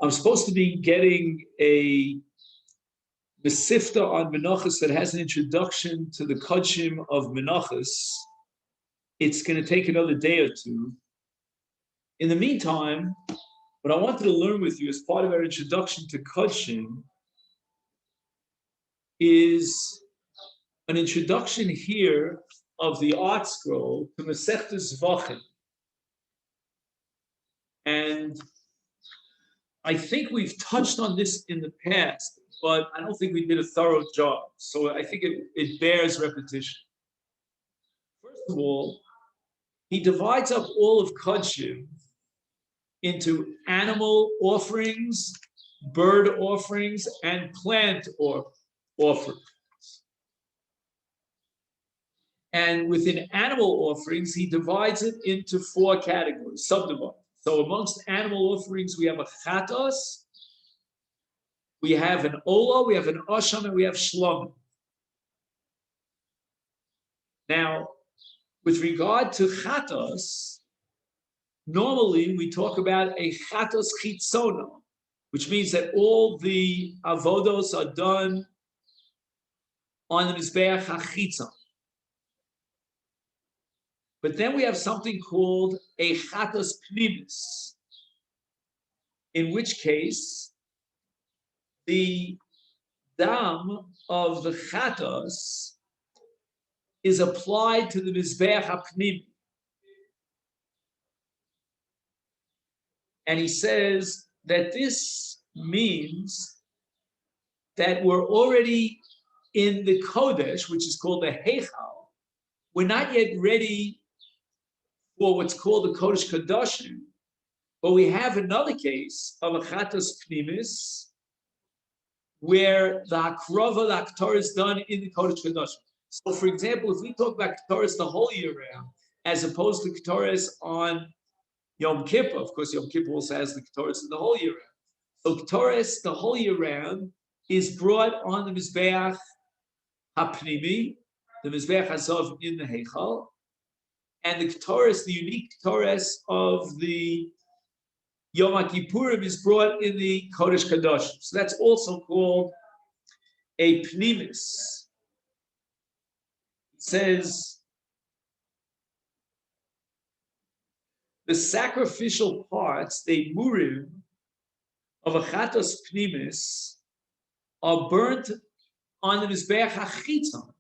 I'm supposed to be getting a Mesifta on Menachos that has an introduction to the Kodshim of Menachos. It's going to take another day or two. In the meantime, what I wanted to learn with you as part of our introduction to Kodshim is an introduction here of the art scroll to Masechtas Zvachim. And I think we've touched on this in the past, but I don't think we did a thorough job. So I think it bears repetition. First of all, he divides up all of Kodshim into animal offerings, bird offerings, and plant offerings. And within animal offerings, he divides it into 4 categories, subdivides. So amongst animal offerings, we have a chatos, we have an olah, we have an asham, and we have shlomim. Now, with regard to chatos, normally we talk about a chatos chitzona, which means that all the avodos are done on the mizbeach hachitzon. But then we have something called a chatos pnimis, in which case the dam of the chatos is applied to the mizbeach hapnimi. And he says that this means that we're already in the Kodesh, which is called the Heichal. We're not yet ready for what's called the Kodesh Kodshim, but we have another case of a Chatos Pnimis, where the Hakrova, the Haktorah is done in the Kodesh Kodshim. So, for example, if we talk about Ketores the whole year round, as opposed to Ketores on Yom Kippur, of course, Yom Kippur also has the Ketores in the whole year round. So, Ketores the whole year round is brought on the Mizbeach HaPnimi, the Mizbeach HaZov in the Heichal, and the Ketores, the unique Ketores of the Yom HaKippurim is brought in the Kodesh Kadosh. So that's also called a Pnimis. It says, the sacrificial parts, the murim, of a Chatos Pnimis are burnt on the Mizbeach HaChitzon,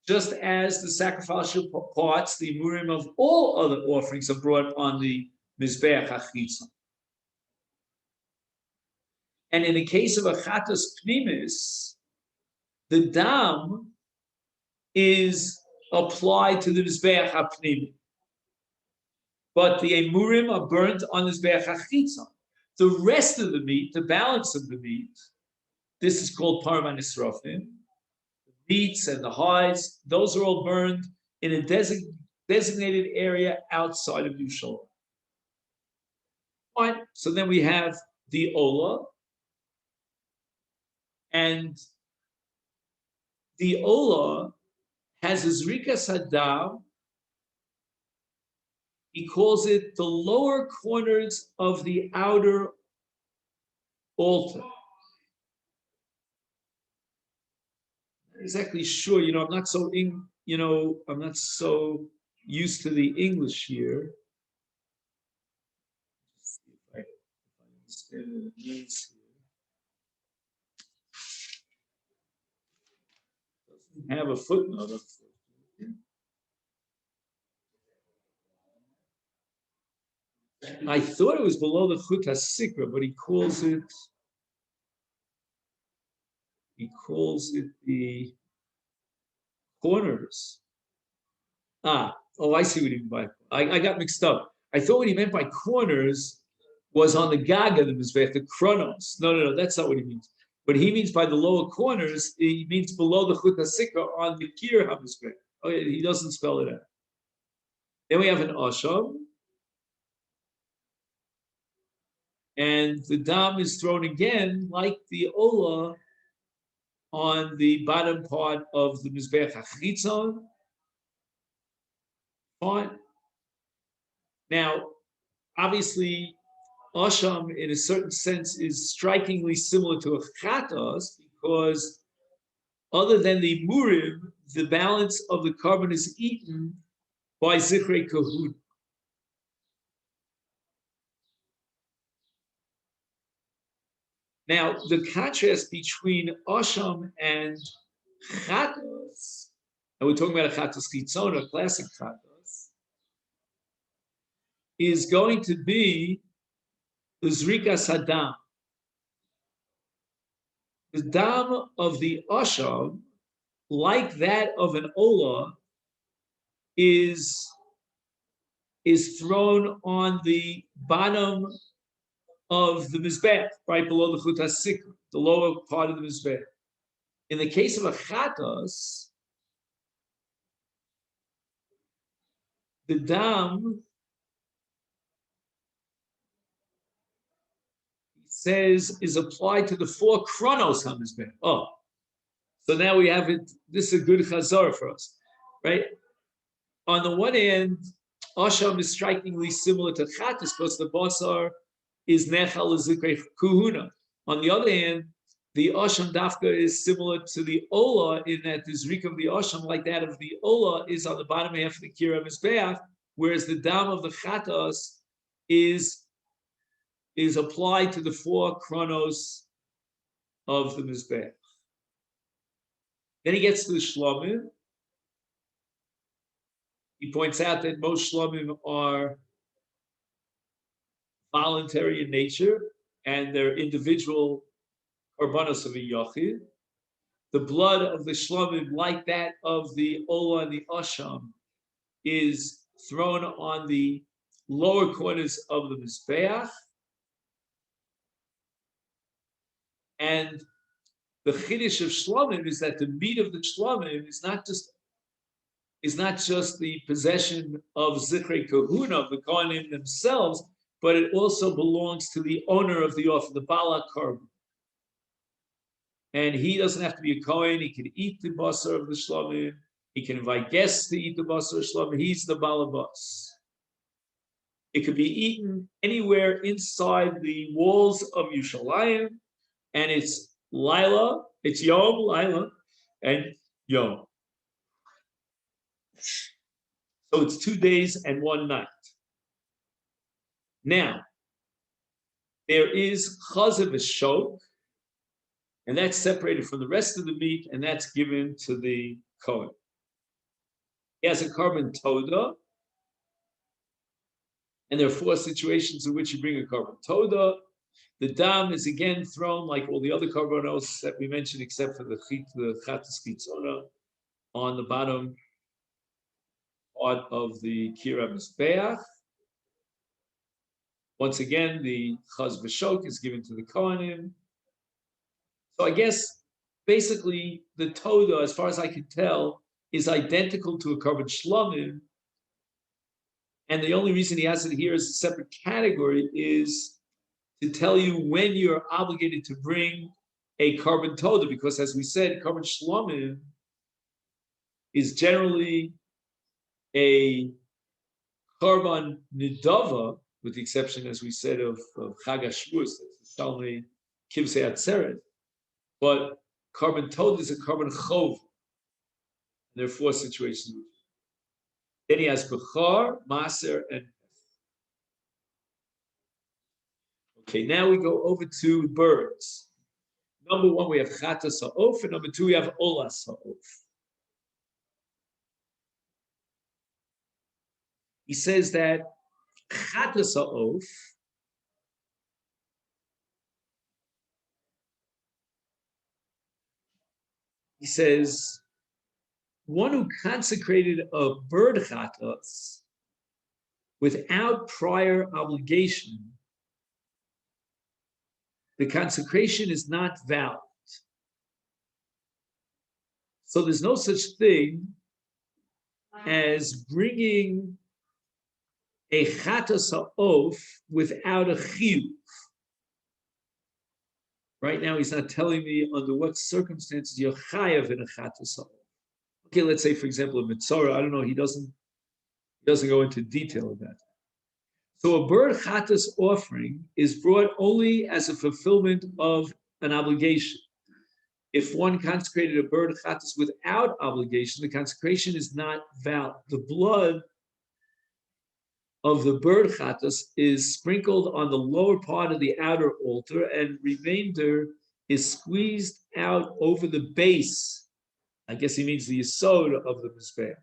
just as the sacrificial parts, the murim of all other offerings, are brought on the Mizbeach HaChitzon. And in the case of a Chatos Pnimis, the dam is applied to the Mizbeach HaPnimi, but the emurim are burnt on the Mizbeach HaChitzon. The rest of the meat, the balance of the meat, this is called Parim HaNisrofim, meats and the hides, those are all burned in a designated area outside of Yerushalayim. Fine. So then we have the Olah, and the Olah has a Zrikas Hadam. He calls it the lower corners of the outer altar. Exactly sure, I'm not so I'm not so used to the English here. Let's see if I understand what it means here. Doesn't have a footnote, unfortunately. I thought it was below the Chut HaSikra, but he calls it the corners. I see what he meant by. I got mixed up. I thought what he meant by corners was on the Gaga, the Mizbeach, the Kronos. No, that's not what he means. What he means by the lower corners, he means below the Chut HaSikra on the Kir HaMizbeach. Okay, he doesn't spell it out. Then we have an Asham, and the Dam is thrown again, like the Olah, on the bottom part of the Mizbeach HaChitzon. Fine. Now, obviously, Asham, in a certain sense, is strikingly similar to a chatos because other than the murim, the balance of the carbon is eaten by zichrei kahuna. Now, the contrast between asham and chatos, and we're talking about a chatos chitzona, a classic chatos, is going to be the zrika sadam. The dam of the asham, like that of an olah, is thrown on the bottom of the mizbech, right below the chut hasikra, the lower part of the mizbech. In the case of a chatos, the dam says is applied to the four chronos hamizbech. Oh, so now we have it. This is a good chazar for us, right? On the one hand, asham is strikingly similar to chatos because the basar is nechal zikrei kuhuna. On the other hand, the asham dafka is similar to the ola in that the zrik of the asham, like that of the ola, is on the bottom half of the kira mizbeach, whereas the dam of the chatos is applied to the four chronos of the mizbeach. Then he gets to the shlomim. He points out that most shlomim are voluntary in nature and they're individual korbanos of a yachid. The blood of the shlomim, like that of the ola and the asham, is thrown on the lower corners of the mizbeach, and the chiddush of shlomim is that the meat of the shlomim is not just the possession of zichrei kahuna, of the kohanim themselves, but it also belongs to the owner of the offer, the bala korban. And he doesn't have to be a kohen. He can eat the basar of the shlomim. He can invite guests to eat the basar of shlomim. He's the balabas. It could be eaten anywhere inside the walls of Yerushalayim, and it's Lila, it's Yom, Lila, and Yom. So it's 2 days and 1 night. Now, there is chazav v'shok, and that's separated from the rest of the meat, and that's given to the kohen. He has a carbon toda, and there are 4 situations in which you bring a carbon toda. The dam is again thrown like all the other carbonos that we mentioned, except for the chatas chitzona, on the bottom part of the kira mizbeach. Once again, the chaz v'shok is given to the kohanim. So I guess basically the toda, as far as I can tell, is identical to a carbon shlomim. And the only reason he has it here as a separate category is to tell you when you're obligated to bring a carbon toda, because as we said, carbon shlomim is generally a carbon nidava, with the exception, as we said, of Chag HaShavuos, that's the Shalmei Kivsei Atzeret. But carbon toda is a carbon chov. There are 4 situations. Then he has Bechar, Maser, and okay, now we go over to birds. Number 1, we have Chatas Ha'of, and number 2, we have Olas Ha'of. He says that Chatas Ha'of he says, one who consecrated a bird chatas without prior obligation, the consecration is not valid. So there's no such thing as bringing a chatas ha'of without a chiyuv. Right now, he's not telling me under what circumstances you're chayav in a chatas ha'of. Okay, let's say, for example, a mitzvah. I don't know. He doesn't go into detail of that. So a bird chatas offering is brought only as a fulfillment of an obligation. If one consecrated a bird chatas without obligation, the consecration is not valid. The blood of the bird chatas is sprinkled on the lower part of the outer altar, and remainder is squeezed out over the base. I guess he means the yesod of the mizbeach.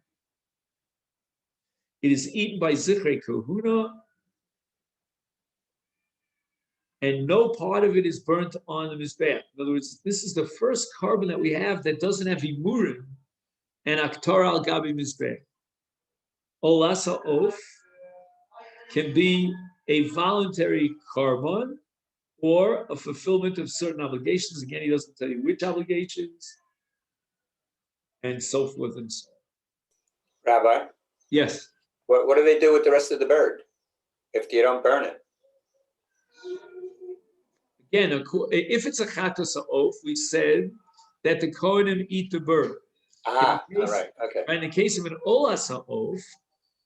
It is eaten by zichrei kahuna, and no part of it is burnt on the mizbeach. In other words, this is the first carbon that we have that doesn't have imurim and aktar al gabi mizbeach. Olasa of can be a voluntary carbon or a fulfillment of certain obligations. Again, he doesn't tell you which obligations, and so forth and so on. Rabbi? Yes. What do they do with the rest of the bird if you don't burn it? Again, if it's a chatos ha'of, we said that the Kohanim eat the bird. All right, okay. In the case of an olas ha'of,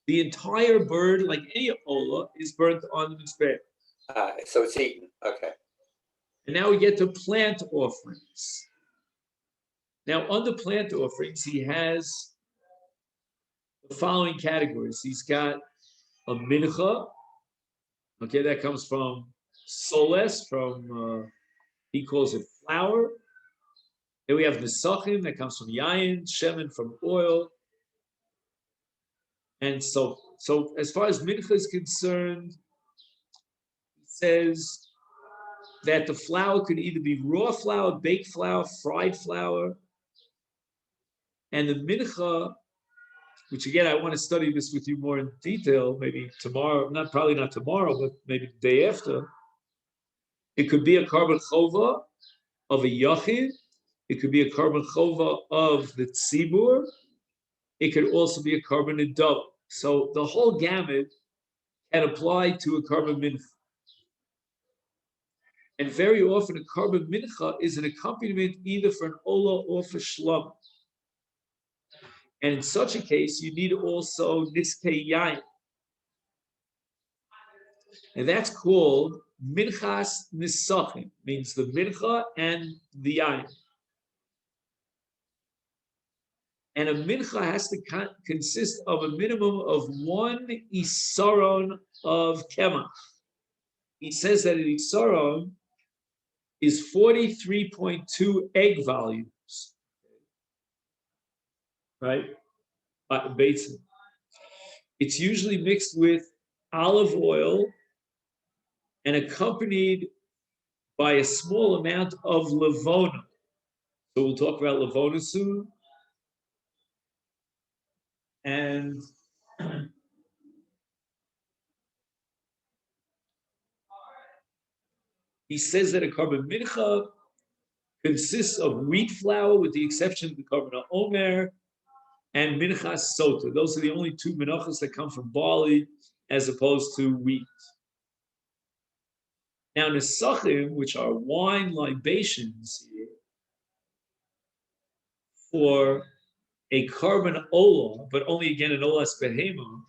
the entire bird, like any olah, is burnt on the mizbeach. So it's eaten, okay. And now we get to plant offerings. Now, under plant offerings, he has the following categories. He's got a mincha, okay, that comes from soles, from, he calls it flour. Then we have the sachim, that comes from yayin, shemen from oil. And so as far as mincha is concerned, he says that the flour could either be raw flour, baked flour, fried flour. And the mincha, which again, I want to study this with you more in detail, maybe tomorrow, probably not tomorrow, but maybe the day after. It could be a carbon chova of a yachid. It could be a carbon chova of the tzibur. It could also be a carbon adult. So the whole gamut can apply to a carbon mincha. And very often a carbon mincha is an accompaniment either for an olah or for shlam. And in such a case, you need also niskei yain. And that's called minchas nisachim, means the mincha and the yain. And a mincha has to consist of a minimum of 1 isaron of kemach. He says that an isaron is 43.2 egg volumes, right? It's usually mixed with olive oil and accompanied by a small amount of levona. So we'll talk about levona soon. And he says that a carbon mincha consists of wheat flour, with the exception of the carbon omer and minchas sota. Those are the only two menachos that come from barley as opposed to wheat. Now, nesachim, which are wine libations here, for a carbon olah, but only again an olas behema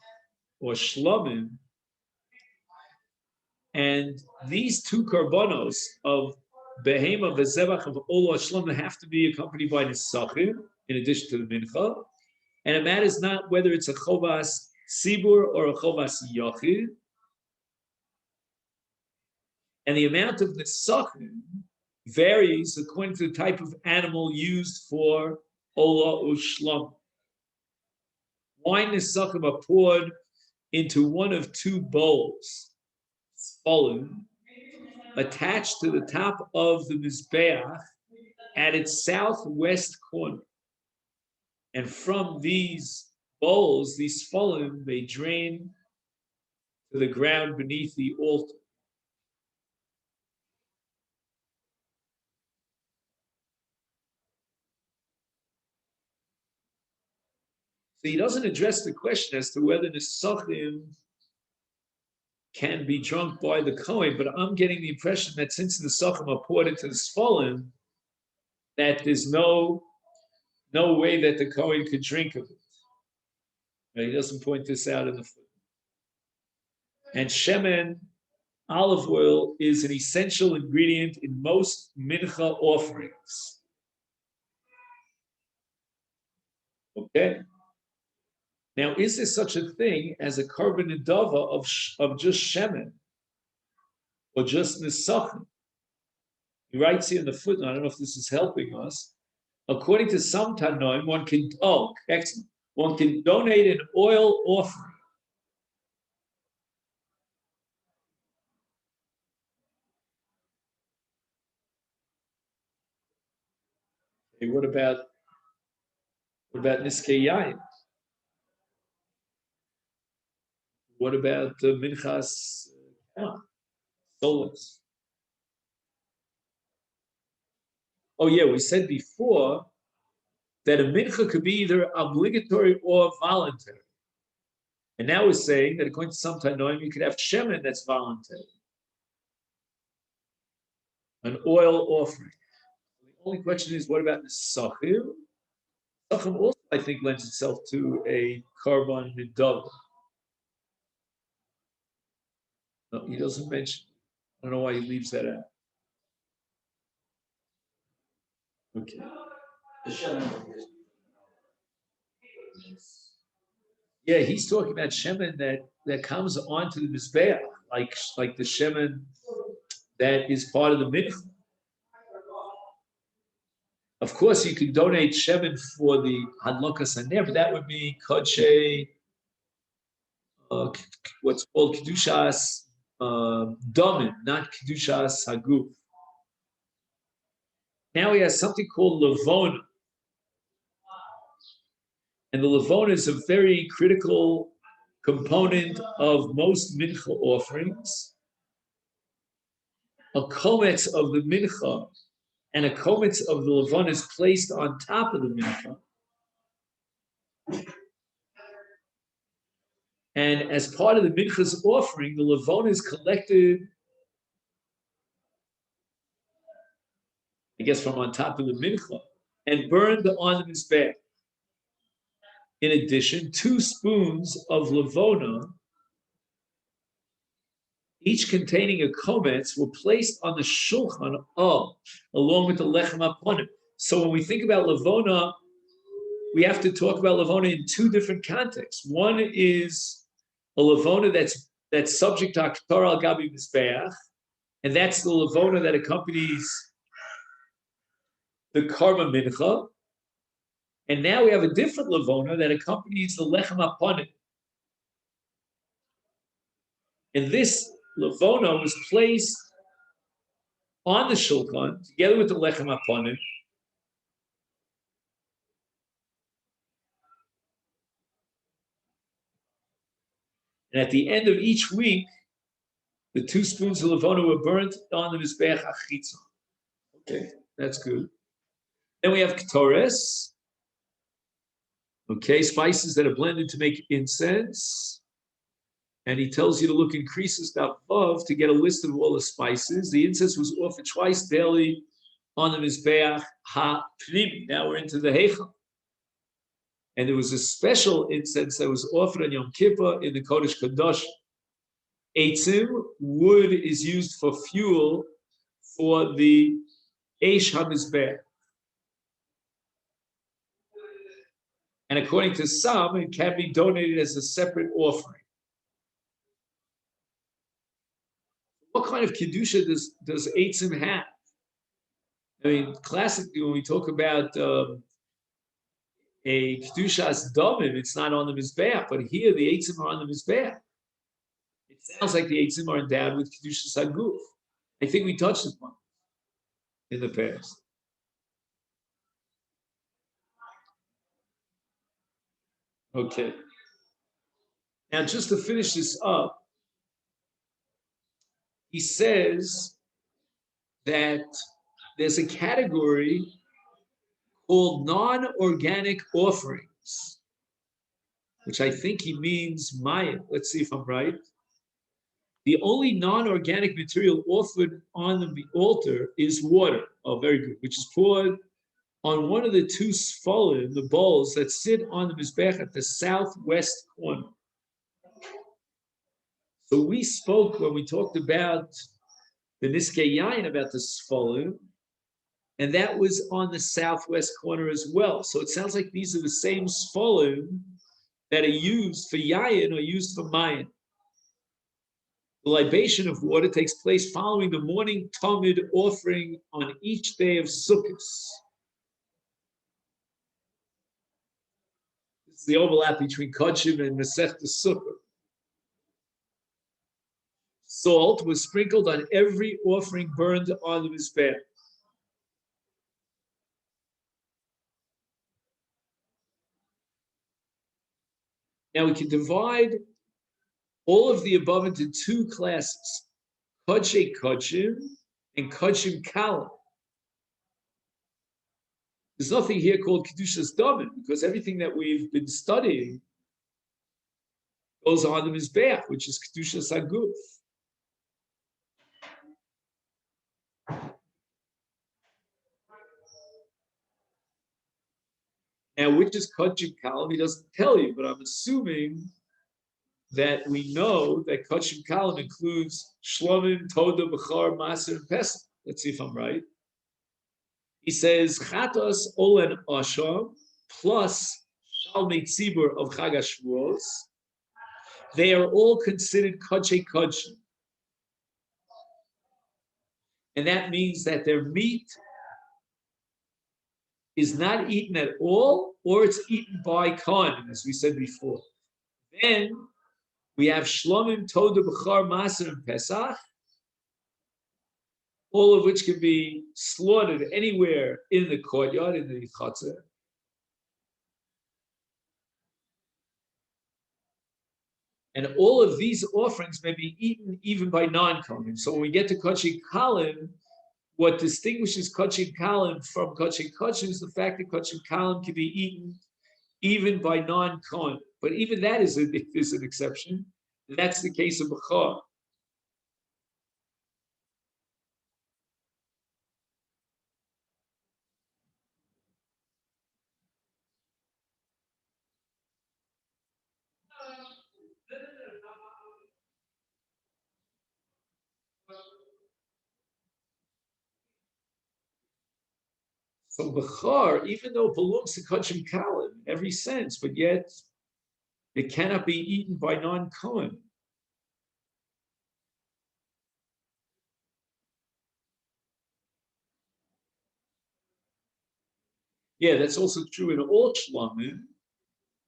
or shlamim, and these two karbonos of behema v'zevach of olah shlamim have to be accompanied by nesachim in addition to the mincha, and it matters not whether it's a chovas sibur or a chovas yachid. And the amount of nesachim varies according to the type of animal used for olah u'shlam. Wine nesachim are poured into one of two bowls, spolum, attached to the top of the mizbeach at its southwest corner. And from these bowls, these spolum, they drain to the ground beneath the altar. So he doesn't address the question as to whether nesachim can be drunk by the Kohen, but I'm getting the impression that since the nesachim are poured into the spolum, that there's no way that the Kohen could drink of it. He doesn't point this out in the footnote. And shemen, olive oil, is an essential ingredient in most mincha offerings. Okay. Now, is there such a thing as a korban nedava of just shemen or just nisachim? He writes here in the footnote, I don't know if this is helping us. According to some Tanoim, excellent. One can donate an oil offering. Okay, what about Niskei Yayin? What about Minchas Solas? Oh yeah, we said before that a mincha could be either obligatory or voluntary. And now we're saying that according to some Tanoim, you could have shemen that's voluntary. An oil offering. The only question is, what about the sachir? Sachim also, I think, lends itself to a korban nedava. No, he doesn't mention. I don't know why he leaves that out. Okay. Yeah, he's talking about shemen that comes onto the mizbeach, like the shemen that is part of the mincha. Of course, you can donate shemen for the hadlokas haner, but that would be kodshim, what's called kedushas domin, not kedushas haguf. Now he has something called levona, and the levona is a very critical component of most mincha offerings. A kometz of the mincha and a kometz of the levona is placed on top of the mincha. And as part of the mincha's offering, the levona is collected, I guess, from on top of the mincha and burned on the mizbeach. In addition, 2 spoons of levona, each containing a kometz, were placed on the shulchan along with the lechem aponim. So when we think about levona, we have to talk about levona in 2 different contexts. One is a levona that's subject to aktar al gabi mizbeach, and that's the levona that accompanies the karma mincha. And now we have a different levona that accompanies the lechem aponim. And this levona was placed on the shulchan together with the lechem aponim. And at the end of each week, the 2 spoons of levona were burnt on the mizbeach achitzon. Okay, that's good. Then we have ketores. Okay, spices that are blended to make incense. And he tells you to look in creases above to get a list of all the spices. The incense was offered twice daily on the Mizbeach HaPnimi. Now we're into the Heichal. And there was a special incense that was offered on Yom Kippur in the Kodesh Kadosh. Eitzim, wood, is used for fuel for the Eish HaMizbeach. And according to some, it can be donated as a separate offering. What kind of kedusha does eitzim have? I mean, classically, when we talk about a kedushas domim, it's not on the mizbeach, but here the eitzim are on the mizbeach. It sounds like the eitzim are endowed with kedushas haguf. I think we touched upon in the past. Okay. Now, just to finish this up, he says that there's a category called non-organic offerings, which I think he means maya. Let's see if I'm right. The only non-organic material offered on the altar is water. Oh, very good. Which is poured on one of the 2 sfolim, the bowls that sit on the mizbech at the southwest corner. So we spoke when we talked about the Niskei Yain, about the Sfolim, and that was on the southwest corner as well. So it sounds like these are the same Sfolim that are used for Yain or used for Mayan. The libation of water takes place following the morning Talmud offering on each day of Sukkot. This is the overlap between Kodshim and Masechta Sukkot. Salt was sprinkled on every offering burned on the Mizbeach. Now we can divide all of the above into two classes, Kodshe Kodshim and Kodshim Kalam. There's nothing here called Kedushas Daven because everything that we've been studying goes on the Mizbeach, which is Kedushas Haguf. Now, which is Kodshim Kalam, he doesn't tell you, but I'm assuming that we know that Kodshim Kalam includes Shlomim, Toda, Bechar, Maser, and Pesach. Let's see if I'm right. He says, Chatos, Olen, Asham, plus Shalmei Tzibur of Chag HaShavuos, they are all considered Kodshei Kodshim. And that means that their meat is not eaten at all, or it's eaten by Kohanim, as we said before. Then we have Shlomim, Toda, Bechar, Maser, and Pesach, all of which can be slaughtered anywhere in the courtyard, in the Chatzah. And all of these offerings may be eaten even by non-Kohanim. So when we get to Kodshei Kalim, what distinguishes Kodshei Kalim from Kodshei Kodshim is the fact that Kodshei Kalim can be eaten even by non-Kohen. But even that is an exception. And that's the case of Bechar. So Bechar, even though it belongs to Kodshim Kalim in every sense, but yet it cannot be eaten by non-Kohen. Yeah, that's also true in all Shlomim,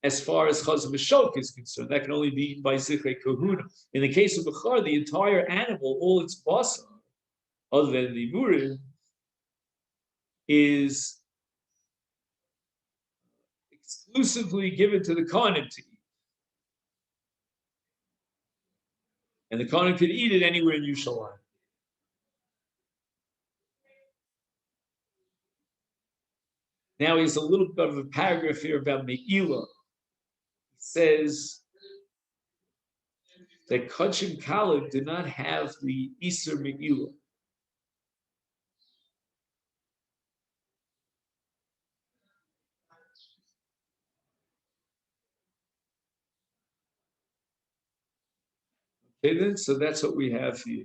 as far as Chaz Meshok is concerned. That can only be eaten by Zichrei Kahuna. In the case of Bechar, the entire animal, all its basar, other than the murid, is exclusively given to the Kohanim to eat. And the Kohanim can eat it anywhere in Yerushalayim. Now here's a little bit of a paragraph here about Me'ilah. He says that Kodshim Kalim did not have the Isser Me'ilah. Okay, then, so that's what we have here.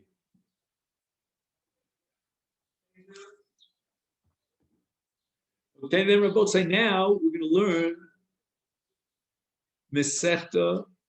Okay, then Rabbi say now we're going to learn Masechta